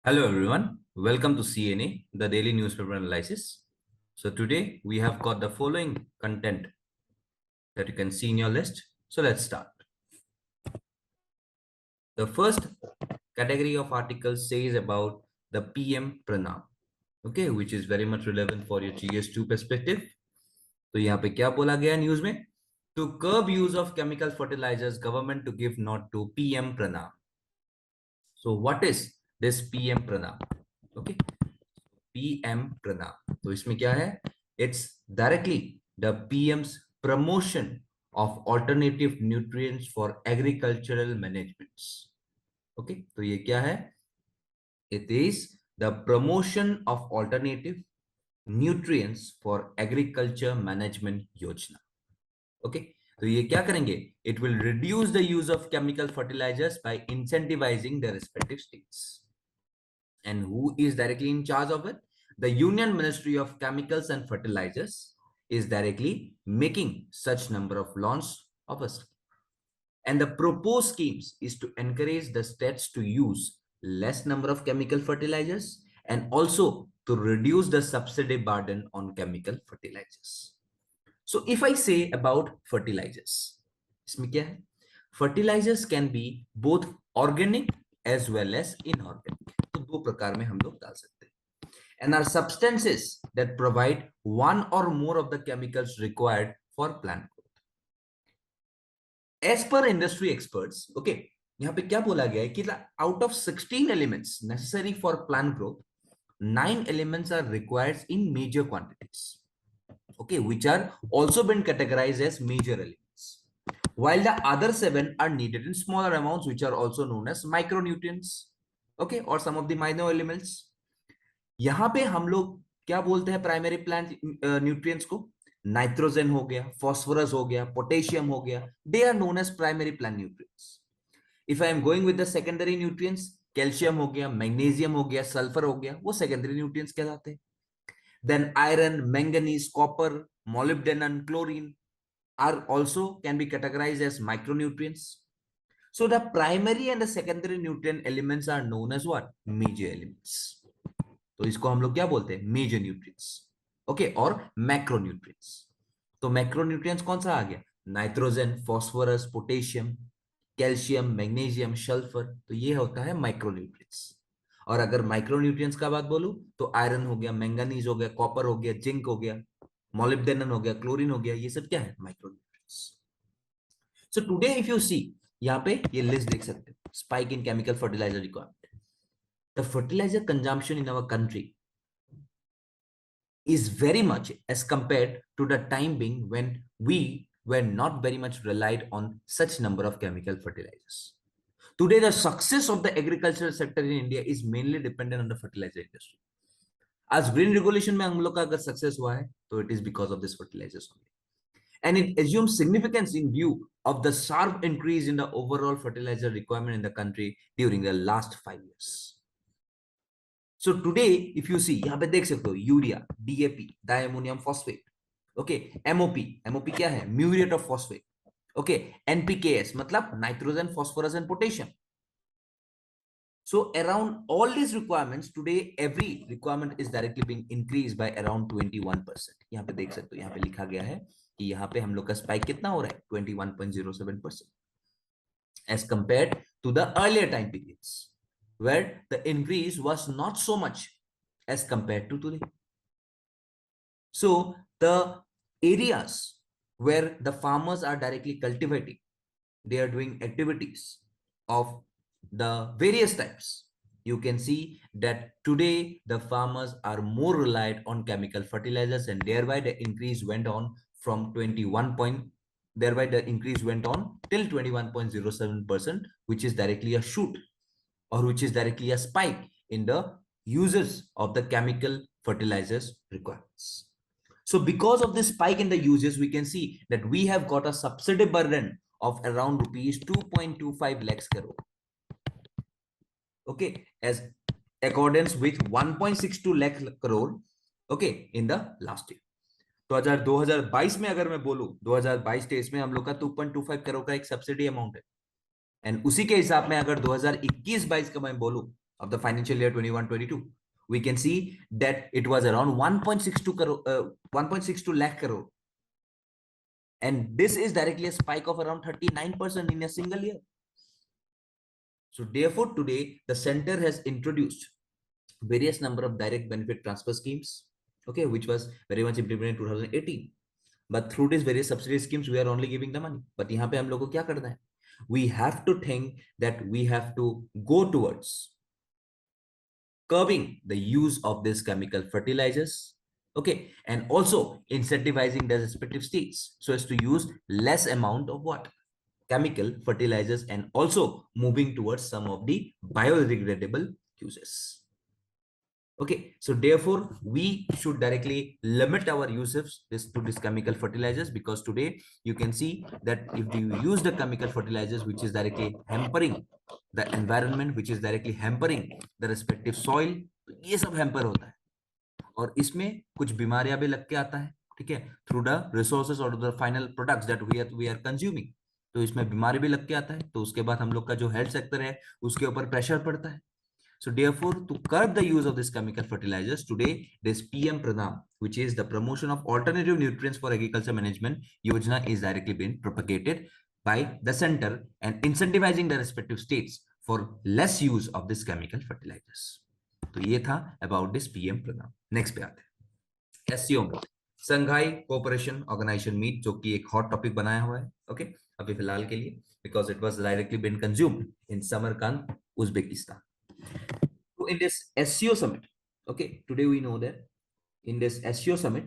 Hello everyone, welcome to CNA, the daily newspaper analysis. So today we have got the following content that you can see in your list. So let's start. The first category of articles says about the PM pronoun, okay, which is very much relevant for your GS2 perspective. तो यहाँ पे क्या बोला गया news में? To curb use of chemical fertilizers, government to give nod to PM pronoun. So what is this PM pronoun? Okay. PM pronoun. तो इसमें क्या है? It's directly the PM's promotion of alternative nutrients for agricultural managements. Okay, तो ये क्या है? It is the promotion of alternative nutrients for agriculture management योजना. Okay, तो ये क्या करेंगे? It will reduce the use of chemical fertilizers by incentivizing the respective states. And who is directly in charge of it? The Union Ministry of Chemicals and Fertilizers is directly making such number of launches of a scheme. And the proposed schemes is to encourage the states to use less number of chemical fertilizers and also to reduce the subsidy burden on chemical fertilizers. So if I say about fertilizers, इसमें क्या है? Fertilizers can be both organic as well as inorganic. तो दो प्रकार में हम लोग डाल सकते हैं. And are substances that provide one or more of the chemicals required for plant growth. As per industry experts, okay, यहाँ पे क्या बोला गया है कि out of 16 elements necessary for plant growth, 9 elements are required in major quantities. Okay, which are also been categorized as major elements, while the other 7 are needed in smaller amounts, which are also known as micronutrients, okay, or some of the minor elements. यहाँ पे हम लोग क्या बोलते हैं primary plant nutrients को? Nitrogen हो गया, फॉस्फोरस हो गया, पोटेशियम हो गया, they are known as primary plant nutrients. If I am going with the secondary nutrients, calcium हो गया, मैग्नीशियम हो गया, सल्फर हो गया, वो सेकेंडरी न्यूट्रिएंट्स कहलाते हैं. Then iron, manganese, copper, molybdenum, chlorine are also can be categorized as micronutrients. So the primary and the secondary nutrient elements are known as what? Major elements. तो इसको हम लोग क्या बोलते हैं? Major nutrients. Okay, और macronutrients. तो macronutrients कौन सा आ गया? Nitrogen, phosphorus, potassium, calcium, magnesium, sulphur. तो ये होता है माइक्रोन्यूट्रिएंट्स. और अगर माइक्रोन्यूट्रिएंट्स का बात बोलूं तो आयरन हो गया, मैंगनीज हो गया, कॉपर हो गया, जिंक हो गया, मोलिब्डेनम हो गया, क्लोरीन हो गया, ये सब क्या है? Micronutrients. So today if you see, यहाँ पे ये लिस्ट देख सकते हो. Spike in chemical fertiliser requirement. The fertiliser consumption in our country is very much as compared to the time being when we were not very much relied on such number of chemical fertilizers. Today, the success of the agricultural sector in India is mainly dependent on the fertilizer industry. As green regulation में हम लोग का अगर success हुआ है, तो it is because of this fertilizers only. And it assumes significance in view of the sharp increase in the overall fertilizer requirement in the country during the last 5 years. So today, if you see, यहाँ पे देख सकते हो urea, DAP, diammonium phosphate, okay, MOP क्या है? Muriate of phosphate, okay, NPKs मतलब nitrogen, phosphorus and potassium. So around all these requirements today, every requirement is directly being increased by around 21%. यहाँ पे देख सकते हो, यहाँ पे लिखा गया है कि यहाँ पे हम लोग का स्पाइक कितना हो रहा है? 21.07%, as compared to the earlier time periods, where the increase was not so much as compared to today. So the areas where the farmers are directly cultivating, they are doing activities of the various types. You can see that today the farmers are more reliant on chemical fertilizers, and thereby the increase went on from 21 thereby the increase went on till 21.07%, which is directly a shoot, or which is directly a spike in the uses of the chemical fertilizers requirements. So because of this spike in the uses, we can see that we have got a subsidy burden of around rupees 2.25 lakhs crore. Okay, as accordance with 1.62 lakh crore, okay, in the last year. तो 2022 में अगर मैं बोलूं, 2022-23 में हम लोग का 2.25 करोड़ का एक सब्सिडी अमाउंट है. एंड उसी के हिसाब में अगर 2021-22 का मैं बोलूं, of the financial year 21-22, we can see that it was around 1.62 crore, 1.62 lakh crore. And this is directly a spike of around 39% in a single year. So therefore, today the center has introduced various number of direct benefit transfer schemes, okay, which was very much implemented in 2018. But through these various subsidy schemes, we are only giving the money. But यहाँ पे हम लोगों को क्या करना है? We have to think that we have to go towards curbing the use of these chemical fertilizers, okay, and also incentivizing the respective states so as to use less amount of what? Chemical fertilizers, and also moving towards some of the biodegradable uses. Okay, so therefore we should directly limit our uses to these chemical fertilizers, because today you can see that if you use the chemical fertilizers which is directly hampering the environment, which is directly hampering the respective soil, तो ये सब hamper होता है और इसमें कुछ बीमारियां भी लग के आता है, ठीक है, थ्रू द रिसोर्सेज और the final products that we are consuming. तो इसमें बीमारी भी लग के आता है, तो उसके बाद हम लोग का जो हेल्थ सेक्टर है उसके ऊपर प्रेशर पड़ता है। So therefore, to curb the use of these chemical fertilizers, today this PM Pradhan, which is the promotion of alternative nutrients for agriculture management Yojana, is directly being propagated by the center and incentivizing the respective states for less use of this chemical fertilizers. तो ये था about this PM Pradhan. Next पे आते हैं SCO में संघाई cooperation organisation meet, जो कि एक हॉट टॉपिक बनाया हुआ है, ओके, अभी फिलहाल के लिए, because it was directly been consumed in Samarkand, Uzbekistan. In this SCO summit, okay, today we know that in this SCO summit,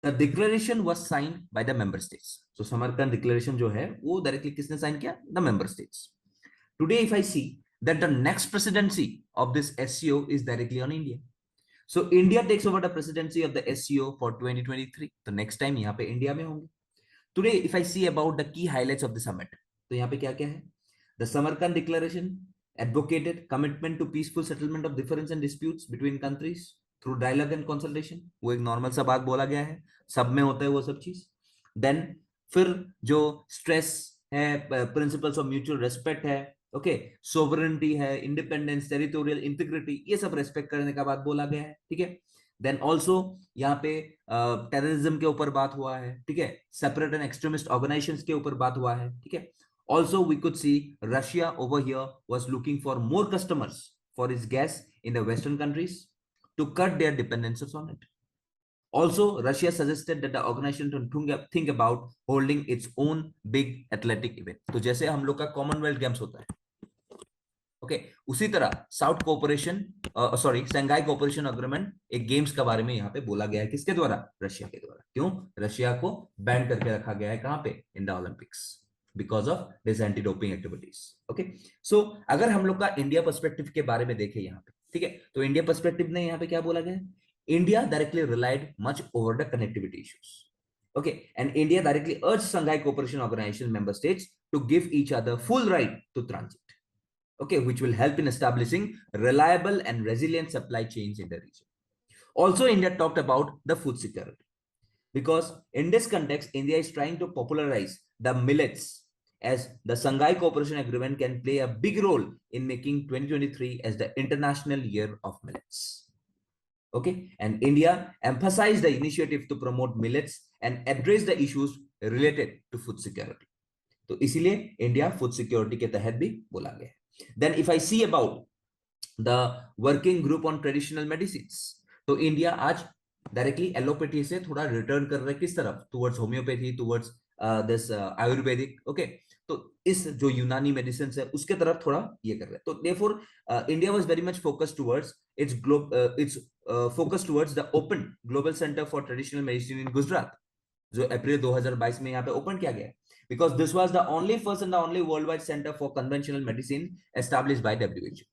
the declaration was signed by the member states. So Samarkand declaration जो है वो directly किसने sign किया? The member states. Today, if I see that the next presidency of this SCO is directly on India. So India takes over the presidency of the SCO for 2023. तो next time यहाँ पे India में होंगे. Today, if I see about the key highlights of the summit, तो यहाँ पे क्या क्या है? The Samarkand declaration advocated commitment to peaceful settlement of difference and disputes between countries through dialogue and consultation. वो एक नॉर्मल सा बात बोला गया है, सब में होता है वो सब चीज. देन फिर जो स्ट्रेस है प्रिंसिपल्स ऑफ म्यूचुअल रेस्पेक्ट है, ओके, सोवरेनिटी है, इंडिपेंडेंस, टेरिटोरियल इंटीग्रिटी, ये सब रेस्पेक्ट करने का बात बोला गया है, ठीक है. देन ऑल्सो यहाँ पे टेररिज्म के ऊपर बात हुआ है, ठीक है, सेपरेट एंड एक्सट्रीमिस्ट ऑर्गेनाइजेशंस के ऊपर बात हुआ है, ठीक है. Also, we could see Russia over here was looking for more customers for its gas in the Western countries to cut their dependencies on it. Also, Russia suggested that the organization to think about holding its own big athletic event. तो जैसे हम लोग का Commonwealth games होता है, okay, उसी तरह south cooperation Shanghai cooperation agreement एक गेम्स के बारे में यहाँ पे बोला गया है, किसके द्वारा? रशिया के द्वारा. क्यों? रशिया को बैन करके रखा गया है कहाँ पे? In the Olympics, because of this anti doping activities. Okay, so अगर हम लोग का इंडिया पर्सपेक्टिव के बारे में देखें यहाँ पे, ठीक है, तो इंडिया पर्सपेक्टिव ने यहाँ पे क्या बोला गया? India directly relied much over the connectivity issues. Okay, and India directly urged Shanghai Cooperation Organization member states to give each other full right to transit, okay, which will help in establishing reliable and resilient supply chains in the region. Also, India talked about the food security, because in this context, India is trying to popularize the millets, as the Shanghai Cooperation Agreement can play a big role in making 2023 as the International Year of Millets. Okay, and India emphasized the initiative to promote millets and address the issues related to food security. तो इसीलिए India food security के तहत भी बोला गया है. Then if I see about the working group on traditional medicine, तो India आज डायरेक्टली एलोपैथी से थोड़ा रिटर्न कर रहा है, किस तरफ? Towards homeopathy, towards this ayurvedic. Okay, तो इस जो यूनानी मेडिसिन है उसके तरफ थोड़ा ये कर रहा है. तो therefore India was very much focused towards it's focus towards the open global centre for traditional medicine in Gujarat, जो अप्रैल 2022 में यहाँ पे ओपन किया गया, because this was the only first and the only worldwide center for conventional medicine established by WHO.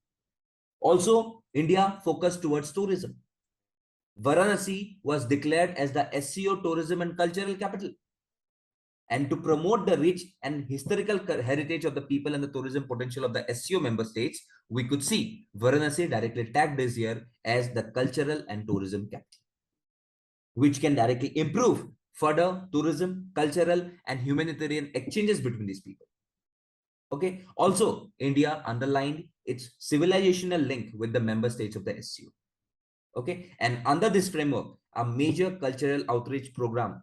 Also, India focused towards tourism. Varanasi was declared as the SCO tourism and cultural capital. And to promote the rich and historical heritage of the people and the tourism potential of the SCO member states, we could see Varanasi directly tagged this year as the cultural and tourism capital, which can directly improve further tourism, cultural, and humanitarian exchanges between these people. Okay. Also, India underlined its civilizational link with the member states of the SCO. Okay. And under this framework, a major cultural outreach program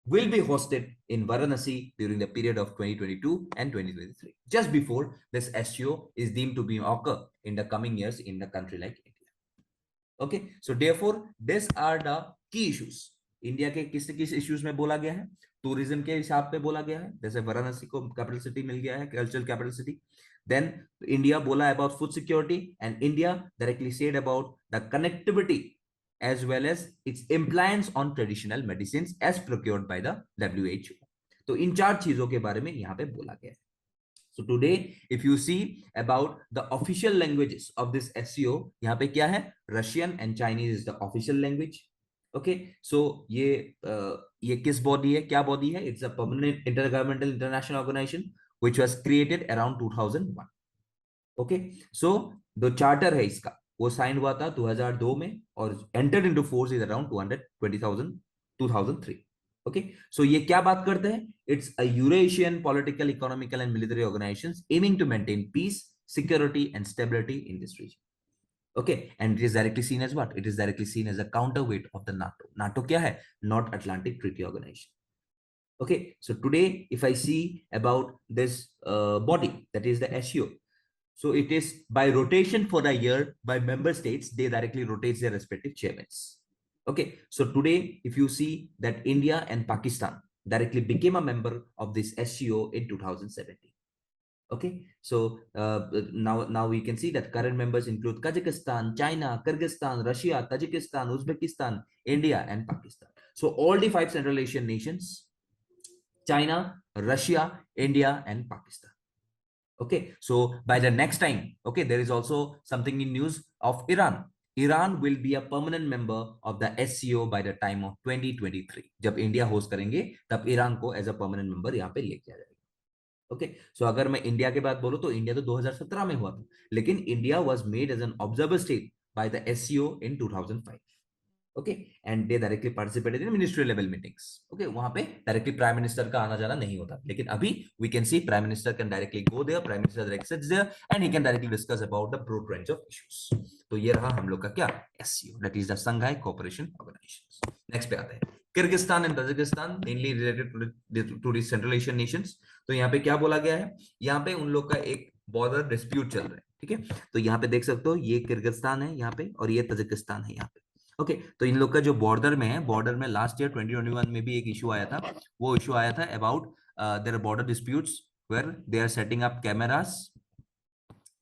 will be hosted in Varanasi during the period of 2022 and 2023, just before this SCO is deemed to be occur in the coming years in the country like India. Okay, so therefore these are the key issues. India के किस किस issues में बोला गया है, tourism के हिसाब पे बोला गया है, जैसे वाराणसी को कैपिटल सिटी मिल गया है, cultural capital city. Then India बोला about food security, and India directly said about the connectivity as well as its impliance on traditional medicines as procured by the WHO. तो इन चार चीजों के बारे में यहाँ पे बोला गया है. So today, if you see about the official languages of this SCO, यहाँ पे क्या है? Russian and Chinese is the official language. Okay, so ये किस body है? क्या body है? It's a permanent intergovernmental international organization which was created around 2001. Okay, so the charter है इसका, वो साइन हुआ था 2002 में और entered into force is around 2003. Okay, so ये क्या बात करते हैं? It's a Eurasian political, economical and military organizations aiming to maintain peace, security and stability in this region. Okay, and it is directly seen as what? It is directly seen as a counterweight of the NATO. NATO क्या है? North Atlantic Treaty Organization. Okay, so today if I see about this body, that is the SCO. So it is by rotation for a year by member states, they directly rotate their respective chairmen. Okay, so today if you see that India and Pakistan directly became a member of this SCO in 2017. Okay, so now we can see that current members include Kazakhstan, China, Kyrgyzstan, Russia, Tajikistan, Uzbekistan, India and Pakistan. So all the 5 Central Asian nations, China, Russia, India and Pakistan. Okay, so by the next time, okay, there is also something in news of Iran. Iran will be a permanent member of the SCO by the time of 2023. जब India host करेंगे तब Iran को as a permanent member यहाँ पे लेके आ जाएगा. Okay, so अगर मैं इंडिया के बात बोलूं तो इंडिया तो 2017 में हुआ था, लेकिन India was made as an observer state by the SCO in 2005. Okay, and they directly participated in ministry level meetings. Okay, वहां पे directly prime minister का आना जाना नहीं होता, लेकिन अभी we can see prime minister can directly go there, prime minister directly sits there and he can directly discuss about the broad range of issues. तो ये रहा हम लोग का क्या? SCO, that is the Shanghai Cooperation Organizations. Next पे आते हैं Kyrgyzstan and Tajikistan, mainly related to the central Asian nations. तो यहाँ पे क्या बोला गया है? यहाँ पे उन लोग का एक बॉर्डर डिस्प्यूट चल रहा है. ठीक है, तो यहाँ पे देख सकते हो ये किर्गिस्तान है यहाँ पे और ये ताजिकिस्तान है यहाँ पे. ओके, तो इन लोग का जो बॉर्डर में है, बॉर्डर में लास्ट ईयर 2021 में भी एक इशू आया था. वो इशू आया था about their border disputes where they are setting up cameras.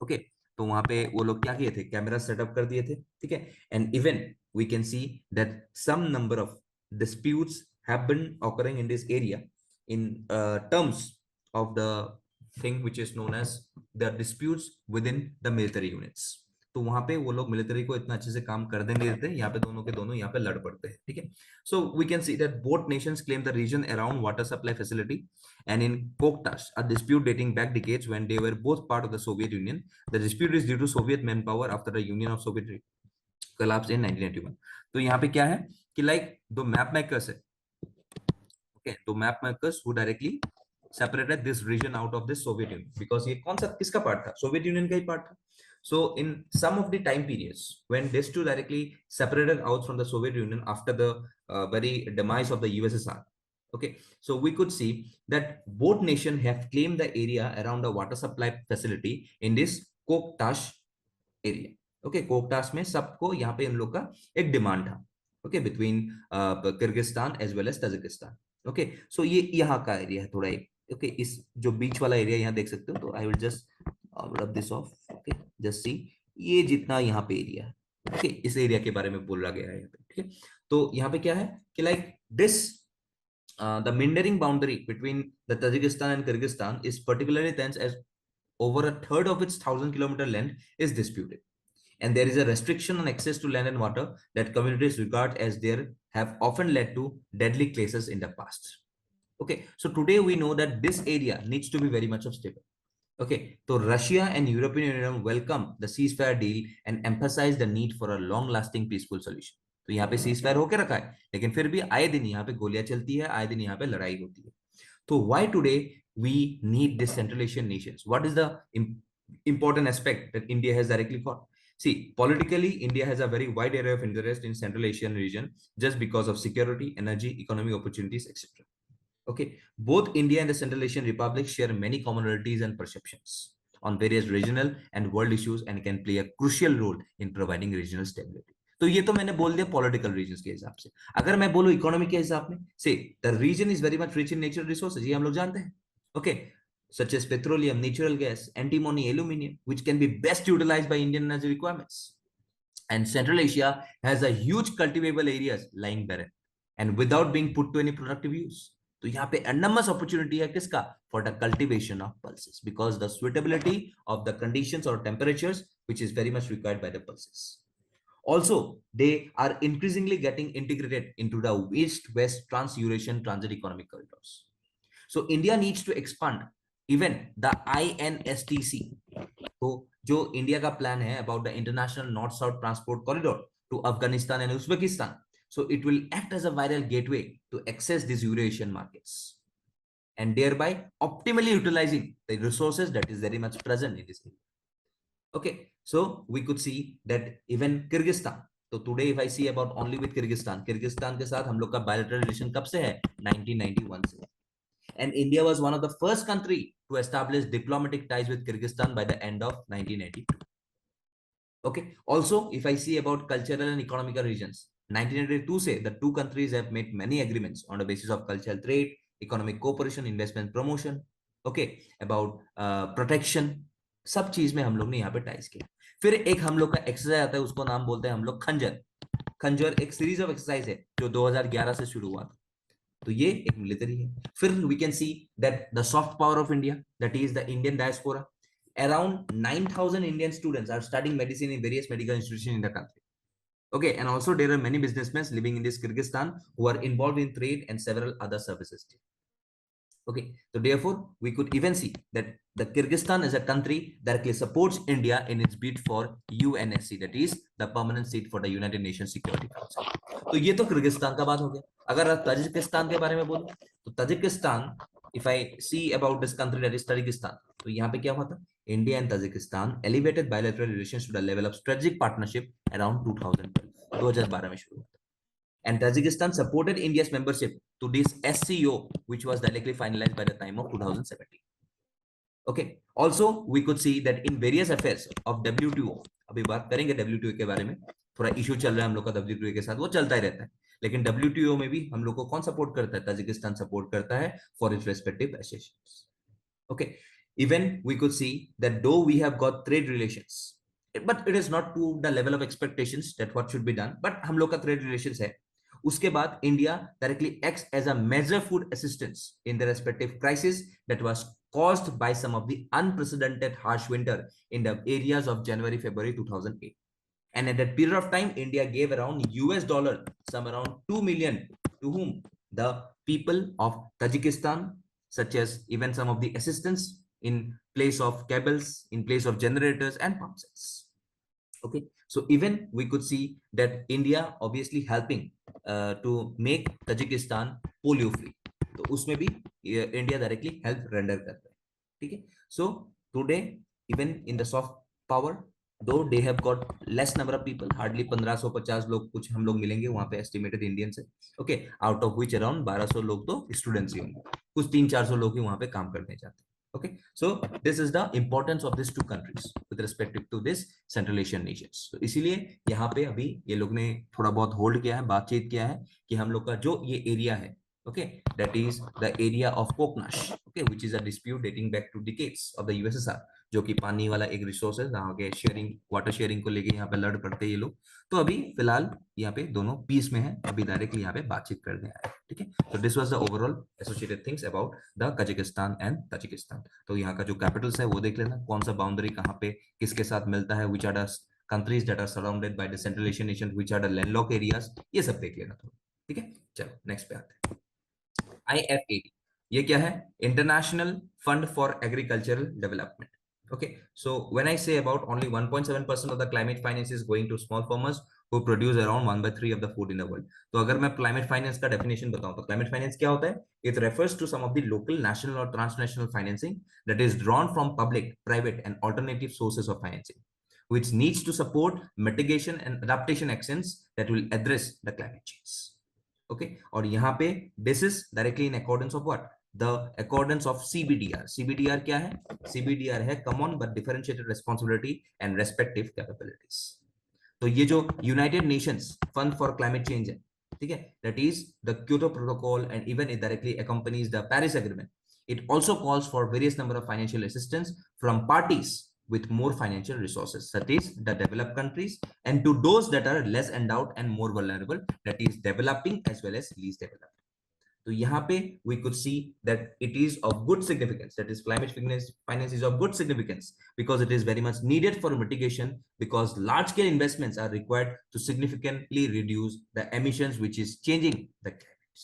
Okay, तो वहां पे वो लोग क्या किए थे? कैमरा सेटअप कर दिए थे. ठीक है, and even we can see that some number of disputes have been occurring in this area in terms of the thing which is known as the disputes with in the military units. तो वहां पे वो लोग military को इतना अच्छे से काम कर देने देते हैं, यहाँ पे दोनों के दोनों यहाँ पे लड़ पड़ते हैं. ठीक है, so we can see that both nations claim the region around water supply facility and in Koktash, a dispute dating back decades when they were both part of the Soviet Union. The dispute is due to Soviet manpower after the Union of Soviet collapsed in 1991. तो यहाँ पे क्या है कि like दो map makers है. Okay, तो map makers who directly separated this region out of this Soviet Union, because ये कौन सा किसका पार्ट था? सोवियत यूनियन का ही पार्ट था. So in some of the time periods when these two directly separated out from the Soviet Union after the very demise of the USSR, okay, so we could see that both nations have claimed the area around the water supply facility in this Koktash area. Okay, Koktash में सबको यहाँ पे इन लोग का एक demand था. Okay, between Kyrgyzstan as well as Tajikistan. Okay, so ये यहाँ का एरिया है थोड़ा एक. Okay, इस जो बीच वाला एरिया यहाँ देख सकते हो, तो I will just rub this off. Okay, just see ये जितना यहाँ पे एरिया है. Okay, इस एरिया के बारे में बोला गया है यहाँ पे. ठीक है, तो यहाँ पे क्या है कि like this the meandering boundary between the Tajikistan and Kyrgyzstan is particularly tense as over a third of its 1,000-kilometer length is disputed, and there is a restriction on access to land and water that communities regard as there have often led to deadly cases in the past. Okay, so today we know that this area needs to be very much of stable. Okay, so Russia and European Union welcome the ceasefire deal and emphasize the need for a long-lasting peaceful solution. तो यहाँ पे ceasefire होके रखा है, लेकिन फिर भी आए दिन यहाँ पे गोलियां चलती है, आए दिन यहाँ पे लड़ाई होती है. तो why today we need this Central Asian nations. What is the important aspect that India has directly got? See, politically, India has a very wide area of interest in Central Asian region just because of security, energy, economic opportunities, etc. Okay, both India and the Central Asian Republic share many commonalities and perceptions on various regional and world issues and can play a crucial role in providing regional stability. तो ये तो मैंने बोल दिया political reasons के हिसाब से। अगर मैं बोलूं इकोनॉमी के हिसाब में, से the region is very much rich in natural resources, ये हम लोग जानते हैं। Okay, such as petroleum, natural gas, antimony, aluminum, which can be best utilized by Indian energy requirements. And Central Asia has a huge cultivable areas lying barren and without being put to any productive use. तो यहाँ पे enormous opportunity है किसका? For the cultivation of pulses, because the suitability of the conditions or temperatures which is very much required by the pulses. Also, they are increasingly getting integrated into the East-West Trans-Eurasian transit economic corridors. So India needs to expand even the INSTC. तो जो India का plan है about the international north-south transport corridor to Afghanistan and Uzbekistan, so it will act as a viral gateway to access these Eurasian markets and thereby optimally utilizing the resources that is very much present in this area. Okay, so we could see that even Kyrgyzstan. So today if I see about only with Kyrgyzstan के साथ हम लोग का bilateral relation कब से है? 1991 से. And India was one of the first country to establish diplomatic ties with Kyrgyzstan by the end of 1982. Okay, also if I see about cultural and economical regions, 1982 say the two countries have made many agreements on the basis of cultural trade, economic cooperation, investment promotion, okay, about protection, सब चीज में हम लोग ने यहाँ पे ties किया। फिर एक हम लोग का एक्सरसाइज आता है, उसको नाम बोलते हैं हम लोग खंजर। खंजर एक सीरीज ऑफ एक्सरसाइज है जो 2011 से शुरू हुआ था, तो ये एक मिलिट्री है। फिर we can see that the soft power of India, that is the Indian diaspora. Around 9,000 Indian students are studying medicine in various medical institutions in the country. Okay, and also there are many businessmen living in this Kyrgyzstan who are involved in trade and several other services. Okay, so therefore we could even see that the Kyrgyzstan is a country that directly supports India in its bid for UNSC, that is the permanent seat for the United Nations Security Council. तो ये तो Kyrgyzstan का बात हो गया। अगर Tajikistan के बारे में बोलूं तो Tajikistan, if I see about this country that is Tajikistan, तो यहाँ पे क्या हुआ था? India and Tajikistan elevated bilateral relations to the level of strategic partnership around 2012, 2012 में शुरू हुआ था. And Tajikistan supported India's membership to this SCO, which was directly finalized by the time of 2017. Okay, also we could see that in various affairs of WTO, अभी बात करेंगे WTO के बारे में, थोड़ा इशू चल रहा है हम लोग का WTO के साथ, वो चलता ही रहता है, लेकिन WTO में भी हम लोग को कौन सपोर्ट करता है? ताजिकिस्तान सपोर्ट करता है for its respective associations. Okay, even we could see that though we have got trade relations, but it is not to the level of expectations that what should be done, but हम लोग का trade relations है. उसके बाद India directly acts as a major food assistance in the respective crisis that was caused by some of the unprecedented harsh winter in the areas of January, February 2008. And at that period of time, India gave around US dollar, some around 2 million to whom? The people of Tajikistan, such as even some of the assistance in place of cables, in place of generators and pump sets. Okay, so even we could see that India obviously helping to make Tajikistan polio free. तो उसमें भी India directly help render कर रहा है. ठीक है, so today even in the soft power, though they have got less number of people, hardly 1550 लोग कुछ हम लोग मिलेंगे वहां पे estimated Indians है. Okay, out of which around 1200 लोग तो students ही होंगे, कुछ 300-400 लोग ही वहां पे काम करने जाते हैं. Okay, so this is the importance of these two countries with respect to this Central Asian nations. So इसीलिए यहाँ पे अभी ये लोग ने थोड़ा बहुत होल्ड किया है, बातचीत किया है कि हम लोग का जो ये एरिया है, okay, that is the area of Koknash, okay, which is a dispute dating back to decades of the USSR, जो कि पानी वाला एक रिसोर्स है जहाँ के शेयरिंग, वाटर शेयरिंग को लेके यहाँ पे लड़ पड़ते हैं ये लोग. तो अभी फिलहाल यहाँ पे दोनों पीस में है, अभी डायरेक्टली यहाँ पे बातचीत करने आए. ठीक है, तो this was the overall associated things about the Kazakhstan and Tajikistan. तो यहाँ का जो कैपिटल्स है वो देख लेना, कौन सा बाउंड्री कहाँ पे किसके साथ मिलता है, which are the countries that are surrounded by the central Asian nation, which are the landlock areas, ये सब देख लेना थोड़ा. ठीक है, चलो नेक्स्ट पे आते हैं. IFAD, ये क्या है? International fund for agricultural development. Okay, so when I say about only 1.7% of the climate finance is going to small farmers, who produce around 1/3 of the food in the world. तो अगर मैं climate finance का definition बताऊं तो climate finance क्या होता है? It refers to some of the local, national or transnational financing that is drawn from public, private and alternative sources of financing, which needs to support mitigation and adaptation actions that will address the climate change. Okay, और यहाँ पे this is directly in accordance of what? The accordance of CBDR. CBDR क्या है? CBDR है common but differentiated responsibility and respective capabilities. तो ये जो United Nations fund for climate change है, ठीक है, that is the Kyoto protocol and even it directly accompanies the Paris Agreement. It also calls for various number of financial assistance from parties with more financial resources, such as the developed countries, and to those that are less endowed and more vulnerable, that is developing as well as least developed. तो यहाँ पे we could see that it is of good significance, that is climate finance is of good significance because it is very much needed for mitigation, because large scale investments are required to significantly reduce the emissions which is changing the climates.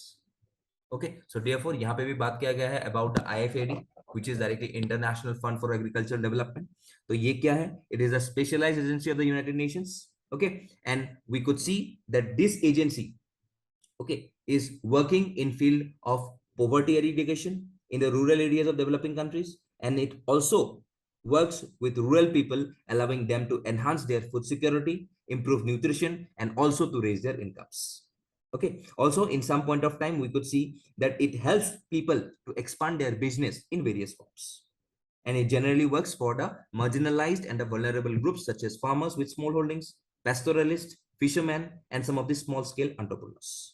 Okay, so therefore यहाँ पे भी बात किया गया है about the IFAD, which is directly International Fund for Agricultural Development. तो ये क्या है? It is a specialized agency of the United Nations. Okay, and we could see that this agency, okay, is working in field of poverty eradication in the rural areas of developing countries, and it also works with rural people, allowing them to enhance their food security, improve nutrition, and also to raise their incomes. Okay, also in some point of time we could see that it helps people to expand their business in various forms, and it generally works for the marginalized and the vulnerable groups such as farmers with small holdings, pastoralists, fishermen, and some of the small scale entrepreneurs.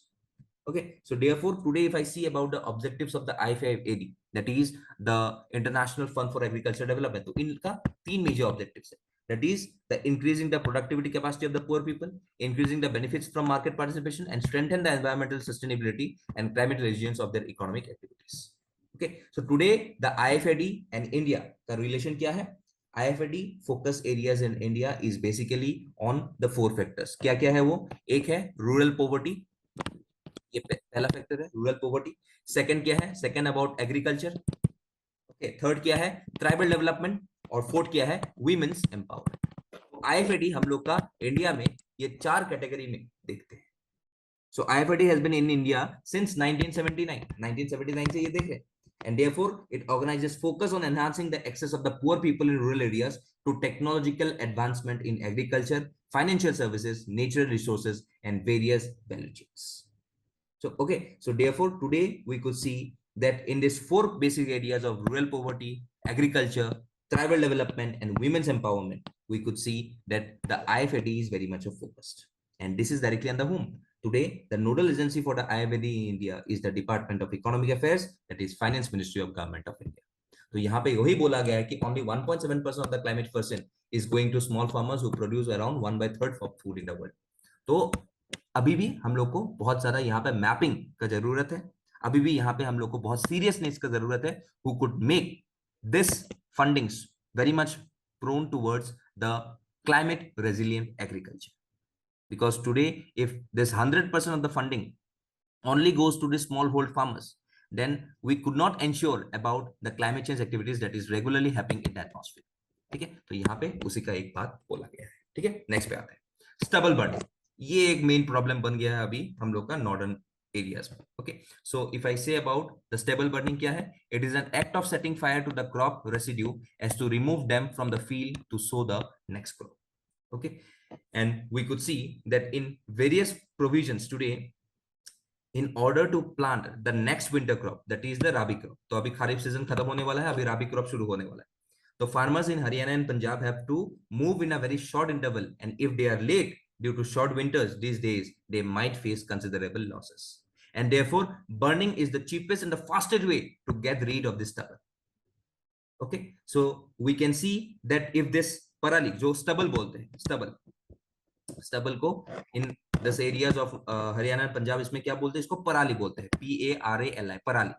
Okay, so therefore today if I see about the objectives of the IFAD, that is the International Fund for Agricultural Development, तो इनका तीन major objectives है. That is the increasing the productivity capacity of the poor people, increasing the benefits from market participation, and strengthen the environmental sustainability and climate resilience of their economic activities. Okay, so today the IFAD and India का relation क्या है? IFAD focus areas in India is basically on the four factors. क्या क्या है वो? एक है rural poverty, ये पहला फैक्टर है रूरल पॉवर्टी. सेकंड क्या है? Second about agriculture. Okay, third क्या है? Tribal development. और फोर्थ क्या है? Women's empowerment. आईएफएडी हम लोग का इंडिया में ये चार कैटेगरी में देखते हैं. So IFAD has been in India since 1979 से ये देख रहे हैं. And therefore it organizes focus on enhancing the access of the poor people in rural areas to technological advancement in agriculture, financial services, natural resources, and various value chains. So, okay, so therefore today we could see that in these four basic areas of rural poverty, agriculture, tribal development, and women's empowerment, we could see that the IFAD is very much focused. And this is directly on the whom. Today, the nodal agency for the IFAD in India is the Department of Economic Affairs, that is Finance Ministry of Government of India. तो यहाँ पे वही बोला गया है कि only 1.7% of the climate percent is going to small farmers who produce around 1/3 of food in the world. तो अभी भी हम लोग को बहुत सारा यहाँ पे मैपिंग का जरूरत है. अभी भी यहाँ पे हम लोग को बहुत सीरियसनेस का जरूरत है. who could make this fundings very much prone towards the climate resilient agriculture, because today if this 100% of the funding only goes to the smallhold farmers, then we could not ensure about the climate change activities that is regularly happening in the atmosphere. ठीक है, तो यहाँ पे उसी का एक बात बोला गया है. ठीक है, नेक्स्ट पे आते हैं. स्टबल बर्निंग, ये एक मेन प्रॉब्लम बन गया है अभी हम लोग का नॉर्दर्न एरियाज में. Okay, so if I say about the stubble burning क्या है? It is an act of setting fire to the crop residue as to remove them from the field to sow the next crop. Okay, and we could see that in various provisions today in order to plant the next winter crop, that is the rabi crop. तो अभी खरीफ season खत्म होने वाला है, अभी rabi crop शुरू होने वाला है. तो farmers in Haryana and Punjab have to move in a very short interval, and if they are late due to short winters these days, they might face considerable losses. And therefore burning is the cheapest and the fastest way to get rid of this stubble. Okay, so we can see that if this parali, जो stubble बोलते हैं, stubble को in this areas of Haryana Punjab इसमें क्या बोलते हैं? इसको पराली बोलते हैं, PARALI, पराली.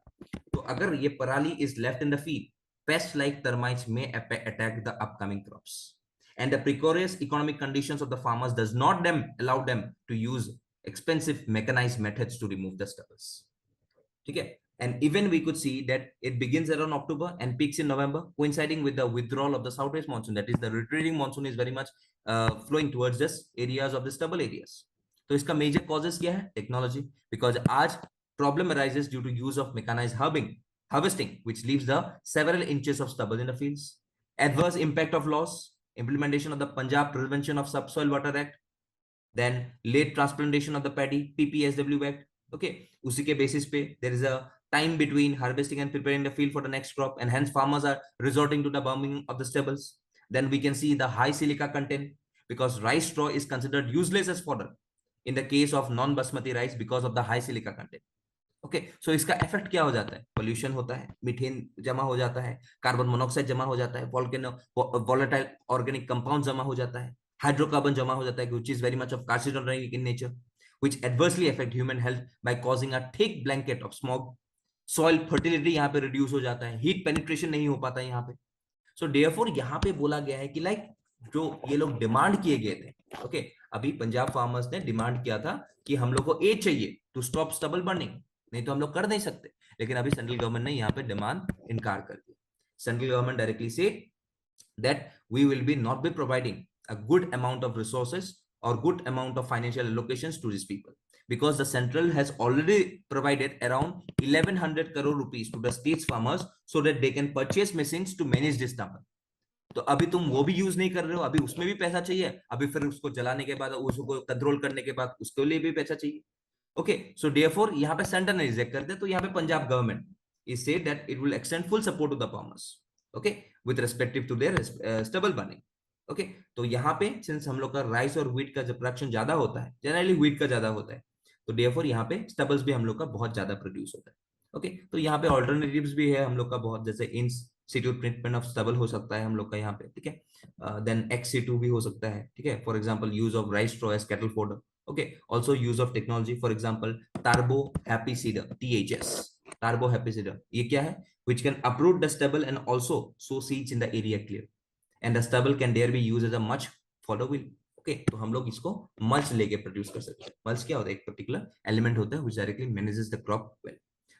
तो अगर ये पराली is left in the field, pests like termites may attack the upcoming crops, and the precarious economic conditions of the farmers does not allow them to use expensive mechanized methods to remove the stubbles. ठीक है, And even we could see that it begins around October and peaks in November, coinciding with the withdrawal of the southwest monsoon. That is, the retreating monsoon is very much flowing towards this areas of the stubble areas. So इसका major causes क्या है? Technology. Because आज problem arises due to use of mechanized harvesting, which leaves the several inches of stubble in the fields. Adverse impact of laws, implementation of the Punjab Prevention of Subsoil Water Act, then late transplantation of the paddy, PPSW Act. Okay, उसी के basis पे there is a time between harvesting and preparing the field for the next crop, and hence farmers are resorting to the burning of the stubbles. Then we can see the high silica content, because rice straw is considered useless as fodder in the case of non-basmati rice because of the high silica content. Okay so इसका effect क्या हो जाता है? Pollution होता है, methane जमा हो जाता है, कार्बन मोनोऑक्साइड जमा हो जाता है, वोलेटाइल ऑर्गेनिक कंपाउंड जमा हो जाता है, हाइड्रोकार्बन जमा हो जाता है, which is very much of carcinogenic in nature, which adversely affect human health by causing a thick blanket of smog. Soil fertility यहाँ पे रिड्यूस हो जाता है, हीट पेनिट्रेशन नहीं हो पाता यहाँ पे. सो देयरफॉर यहाँ पे बोला गया है कि लाइक जो ये लोग डिमांड किए गए थे, ओके अभी पंजाब फार्मर्स ने डिमांड किया था कि हम लोग को एज चाहिए टू स्टॉप स्टबल बर्निंग, नहीं तो हम लोग कर नहीं सकते. लेकिन अभी सेंट्रल गवर्नमेंट ने यहाँ पे डिमांड इनकार कर दिया. सेंट्रल गवर्नमेंट डायरेक्टली से that we will be not be providing a good amount of resources or good amount of financial allocations to these people, because the central has already provided around 1100 crore rupees to the state's farmers so that they can purchase machines to manage this number. तो अभी तुम वो भी use नहीं कर रहे हो, अभी उसमें भी पैसा चाहिए, अभी फिर उसको जलाने के बाद उसको कंट्रोल करने के बाद उसके लिए भी पैसा चाहिए. ओके सो देयरफॉर यहाँ पे सेंटर ने रिजेक्ट कर दिया, तो यहाँ पे Punjab government is said that it will extend full support to the farmers, okay with respective to their stubble burning. Okay तो यहाँ पे सिंस हम लोग का राइस और व्हीट का जब प्रोडक्शन ज्यादा होता है, जनरली व्हीट का ज्यादा होता है, तो देयरफॉर यहाँ पे स्टबल्स भी हम लोग का बहुत ज्यादा प्रोड्यूस होता है. ओके तो यहाँ पे ऑल्टरनेटिव्स भी है हम लोग का बहुत, जैसे इन सिटू ट्रीटमेंट ऑफ स्टबल हो सकता है हम लोग का यहाँ पे, ठीक है. देन एक्स सिटू भी हो सकता है, ठीक है. For example use of rice straw as cattle fodder. Okay, also use of technology, for example turbo happy seeder, THS, turbo happy seeder, ये क्या है? Which can uproot the stubble and also sow seeds in the area clear, and the stubble can there be used as a mulch fodder wheel. Okay, तो हम लोग इसको mulch लेके produce कर सकते हैं. mulch क्या होता है? एक पर्टिकुलर एलिमेंट होता है which directly manages the crop well.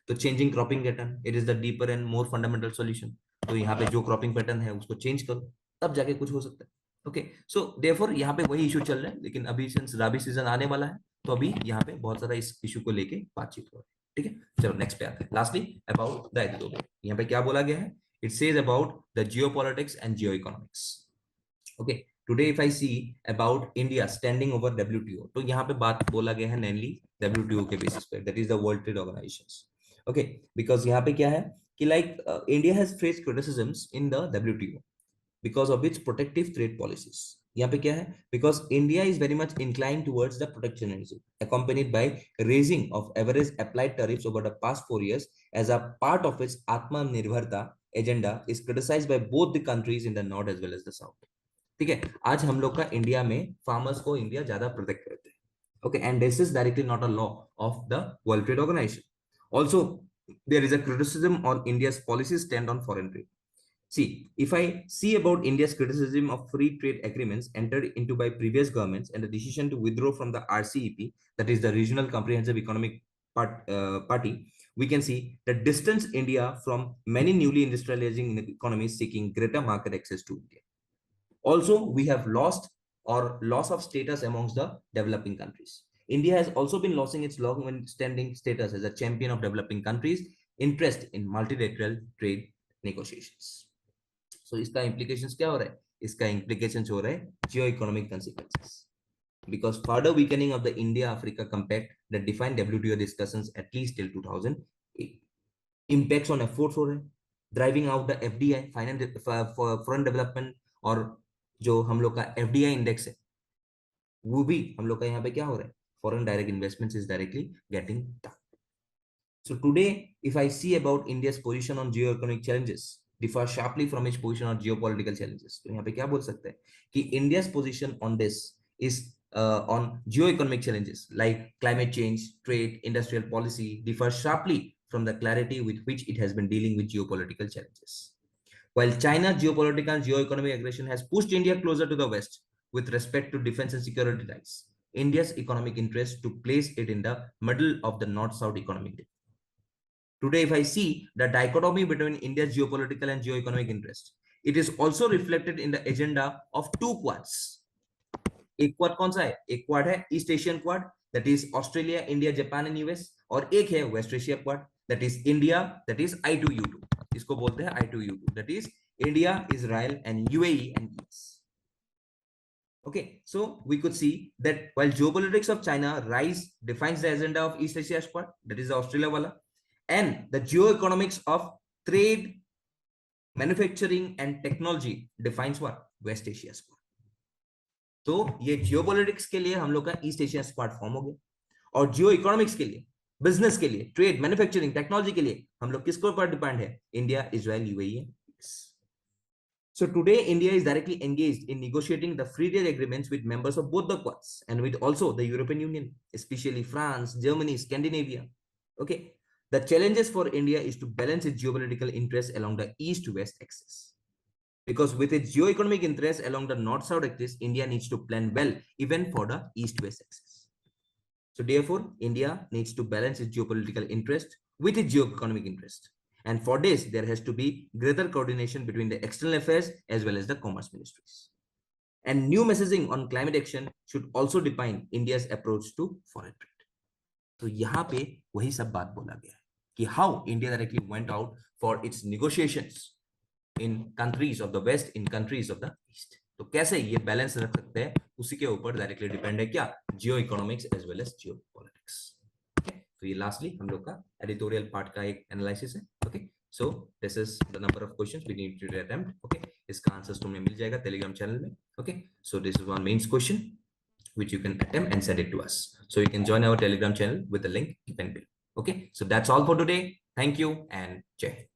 तो changing cropping pattern, it is the deeper and more fundamental solution. तो यहाँ पे जो क्रॉपिंग पैटर्न है उसको चेंज करो, तब जाके कुछ हो सकता है. ओके सो देयरफॉर यहाँ पे वही इशू चल रहा है, लेकिन अभी सिंस राबी सीजन आने वाला है तो अभी यहाँ पे बहुत सारा इस इशू को लेके बातचीत हो रही है. ठीक है, चलो नेक्स्ट पे आते हैं. लास्टली अबाउट द एडिटोरियल, यहाँ पे क्या बोला गया है? It says about the geopolitics and geo economics. Okay today if I see about India standing over WTO, तो यहाँ पे बात बोला गया है मेनली WTO के बेसिस पे, that is the world trade organisation. Okay because यहाँ पे क्या है कि like India has faced criticisms in the WTO because of its protective trade policies. यहाँ पे क्या है? Because India is very much inclined towards the protectionism, accompanied by raising of average applied tariffs over the past 4 years as a part of its Atmanirbharta agenda is criticized by both the countries in the north as well as the south. ठीक है, आज हम लोग का India में farmers को India ज्यादा protect करते हैं. Okay, and this is directly not a law of the World Trade Organization. Also, there is a criticism on India's policy stand on foreign trade. See, if I see about India's criticism of free trade agreements entered into by previous governments and the decision to withdraw from the RCEP, that is the Regional Comprehensive Economic Party, we can see that distance India from many newly industrializing economies seeking greater market access to India. Also, we have lost or loss of status amongst the developing countries. India has also been losing its long-standing status as a champion of developing countries' interest in multilateral trade negotiations. So इसका implications क्या हो रहा है? इसका implications हो रहा है geo-economic consequences, because further weakening of the India-Africa compact that defined WTO discussions at least till 2008. Impacts on efforts हो रहे हैं, driving out the FDI, foreign development, और जो हम लोग का FDI index है वो भी हम लोग का यहाँ पे क्या हो रहा है? Foreign direct investments is directly getting down. So today, if I see about India's position on geo-economic challenges, differ sharply from its position on geopolitical challenges. तो यहाँ पे क्या बोल सकते हैं कि India's position on this is on geo-economic challenges like climate change, trade, industrial policy differ sharply from the clarity with which it has been dealing with geopolitical challenges. While China's geopolitical and geo-economic aggression has pushed India closer to the West with respect to defense and security ties, India's economic interest to place it in the middle of the North-South economic debate. Today, if I see the dichotomy between India's geopolitical and geoeconomic interest, it is also reflected in the agenda of two quads. एक quad कौन सा है? एक quad है east Asian quad, that is Australia, India, Japan and US, और एक है west Asia quad, that is India, that is I2U2. इसको बोलते हैं I2U2, that is India, Israel and UAE and US. Okay, so we could see that while geopolitics of China rise defines the agenda of East Asia Squad, that is the Australia wala, and the geoeconomics of trade, manufacturing and technology defines what? West Asia Squad. तो ये geopolitics के लिए हम लोग का east Asia squad form हो गया, और जियो इकोनॉमिक्स के लिए, बिजनेस के लिए, ट्रेड, मैन्युफैक्चरिंग, टेक्नोलॉजी के लिए हम लोग किसके ऊपर डिपेंड है? India, Israel, UAE. So today, India is directly engaged in negotiating the free trade agreements with members of both the Quads and with also the European Union, especially France, Germany, Scandinavia. Okay, the challenges for India is to balance its geopolitical interests along the east-west axis. Because with its geoeconomic interests along the north-south axis, India needs to plan well even for the east-west axis. So therefore, India needs to balance its geopolitical interest with its geoeconomic interest. And for this, there has to be greater coordination between the external affairs as well as the commerce ministries. And new messaging on climate action should also define India's approach to foreign trade. So यहाँ पे वही सब बात बोला गया है कि how India directly went out for its negotiations in countries of the West, in countries of the East. तो कैसे ये बैलेंस रख सकते हैं, उसी के ऊपर डायरेक्टली डिपेंड है क्या? Geo economics as well as geo politics. तो ये लास्टली हम लोग का एडिटोरियल पार्ट का एक एनालिसिस है. Okay, so this is the number of questions we need to attempt. Okay, इसका आंसर्स तुम्हें मिल जाएगा टेलीग्राम चैनल में. Okay, so this is one mains question which you can attempt and send it to us. So you can join our Telegram channel with the link given below. Okay, so that's all for today. Thank you and Jai Hind.